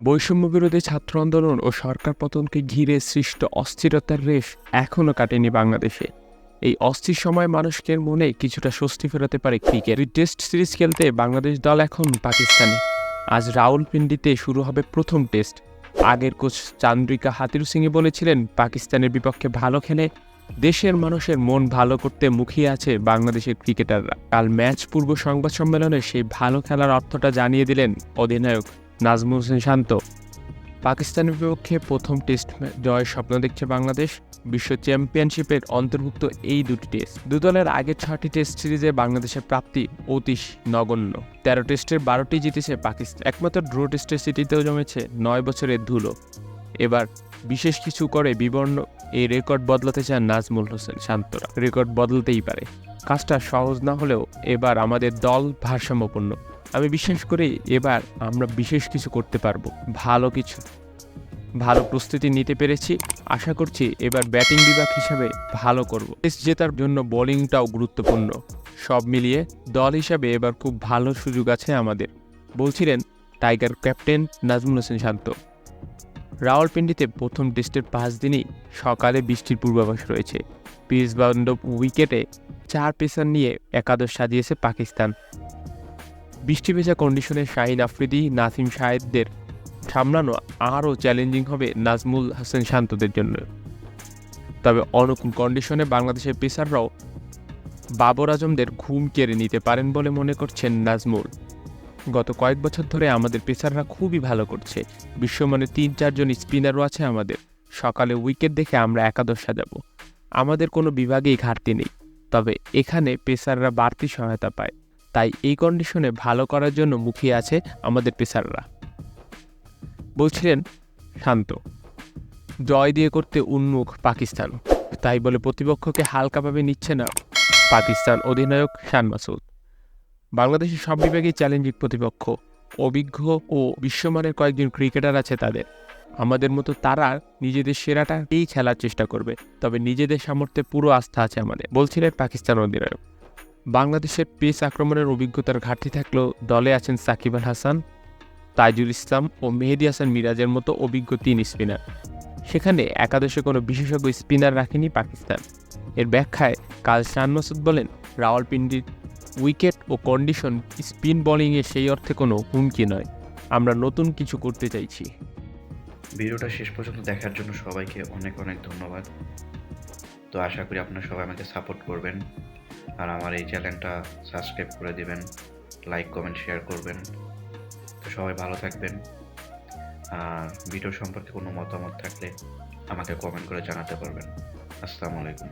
বৈষম্য বিরোধী ছাত্র আন্দোলন ও সরকার পতনকে ঘিরে সৃষ্ট অস্থিরতার রেশ এখনও কাটেনি বাংলাদেশে। এই অস্থির সময় মানুষের মনে কিছুটা স্বস্তি ফেরাতে পারে ক্রিকেট। টেস্ট সিরিজ খেলতে বাংলাদেশ দল এখন পাকিস্তানে। আজ রাওয়ালপিন্ডিতে শুরু হবে প্রথম টেস্ট। আগের কোচ চান্দ্রিকা হাথুরুসিংহে বলেছিলেন, পাকিস্তানের বিপক্ষে ভালো খেলে দেশের মানুষের মন ভালো করতে মুখিয়ে আছে বাংলাদেশের ক্রিকেটাররা। কাল ম্যাচ পূর্ব সংবাদ সম্মেলনে সেই ভালো খেলার অর্থটা জানিয়ে দিলেন অধিনায়ক নাজমুল হোসেন শান্ত। পাকিস্তানের বিপক্ষে প্রথম টেস্ট জয়ের স্বপ্ন দেখছে বাংলাদেশ। বিশ্ব চ্যাম্পিয়নশিপের অন্তর্ভুক্ত এই দুটি টেস্ট। দু দলের আগের 6টি টেস্ট সিরিজে বাংলাদেশের প্রাপ্তি অতি নগণ্য। 13 টেস্টের 12টি জিতেছে পাকিস্তান। একমাত্র ড্র টেস্টের সিটিতেও জমেছে 9 বছরের ধুলো। এবার বিশেষ কিছু করে বিবর্ণ এই রেকর্ড বদলাতে চান নাজমুল হোসেন শান্তরা। রেকর্ড বদলাতেই পারে। কাজটা সহজ না হলেও এবার আমাদের দল ভারসাম্যপূর্ণ। আমি বিশ্বাস করি এবার আমরা বিশেষ কিছু করতে পারবো। ভালো প্রস্তুতি নিতে পেরেছি। আশা করছি এবার ব্যাটিং বিভাগ হিসাবে ভালো করব। টেস্ট জেতার জন্য বোলিংটাও গুরুত্বপূর্ণ। সব মিলিয়ে দল হিসাবে এবার খুব ভালো সুযোগ আছে আমাদের, বলছিলেন টাইগার ক্যাপ্টেন নাজমুল হোসেন শান্ত। রাওয়ালপিন্ডিতে প্রথম টেস্টের 5 দিনই সকালে বৃষ্টির পূর্বাভাস রয়েছে। পিচ বান্ধব উইকেটে 4 পেসার নিয়ে একাদশ সাজিয়েছে পাকিস্তান। বৃষ্টি ভেজা কন্ডিশনে শাহিন আফ্রিদি, নাসিম শাহেদদের সামলানো আরও চ্যালেঞ্জিং হবে নাজমুল হোসেন শান্তদের জন্য। তবে অনুকূল কন্ডিশনে বাংলাদেশের পেসাররাও বাবর আজমদের ঘুম কেড়ে নিতে পারেন বলে মনে করছেন নাজমুল। গত কয়েক বছর ধরে আমাদের পেসাররা খুবই ভালো করছে। বিশ্বমানের 3-4 জন স্পিনারও আছে আমাদের। সকালে উইকেট দেখে আমরা একাদশ সাজাবো। আমাদের কোনো বিভাগেই ঘাটতি নেই, তবে এখানে পেসাররা বাড়তি সহায়তা পায়। তাই এই কন্ডিশনে ভালো করার জন্য মুখিয়ে আছে আমাদের পেসাররা, বলছিলেন শান্ত। জয় দিয়ে করতে উন্মুখ পাকিস্তান, তাই বলে প্রতিপক্ষকে হালকাভাবে নিচ্ছে না পাকিস্তান অধিনায়ক শান মাসুদ। বাংলাদেশের সব বিভাগেই চ্যালেঞ্জিং প্রতিপক্ষ। অভিজ্ঞ ও বিশ্বমানের কয়েকজন ক্রিকেটার আছে তাদের। আমাদের মতো তারা নিজেদের সেরাটাকেই খেলার চেষ্টা করবে, তবে নিজেদের সামর্থ্যে পুরো আস্থা আছে আমাদের, বলছিলেন পাকিস্তান অধিনায়ক। বাংলাদেশের পেস আক্রমণের অভিজ্ঞতার ঘাটতি থাকলেও দলে আছেন সাকিব আল হাসান, তাইজুল ইসলাম ও মেহেদী হাসান মিরাজের মতো অভিজ্ঞ 3 স্পিনার। সেখানে একাদশে কোনো বিশেষজ্ঞ স্পিনার রাখেনি পাকিস্তান। এর ব্যাখ্যায় কাল শান মাসুদ বলেন, রাওয়ালপিন্ডির উইকেট ও কন্ডিশন স্পিন বোলিংয়ে সেই অর্থে কোনো হুমকি নয়। আমরা নতুন কিছু করতে চাইছি। ভিডিওটা শেষ পর্যন্ত দেখার জন্য সবাইকে অনেক অনেক ধন্যবাদ। তো আশা করি আপনারা সবাই আমাকে সাপোর্ট করবেন, আর আমার এই চ্যানেলটা সাবস্ক্রাইব করে দিবেন, লাইক কমেন্ট শেয়ার করবেন। তো সবাই ভালো থাকবেন। আর ভিডিও সম্পর্কে কোনো মতামত থাকলে আমাকে কমেন্ট করে জানাতে পারবেন। আসসালামু আলাইকুম।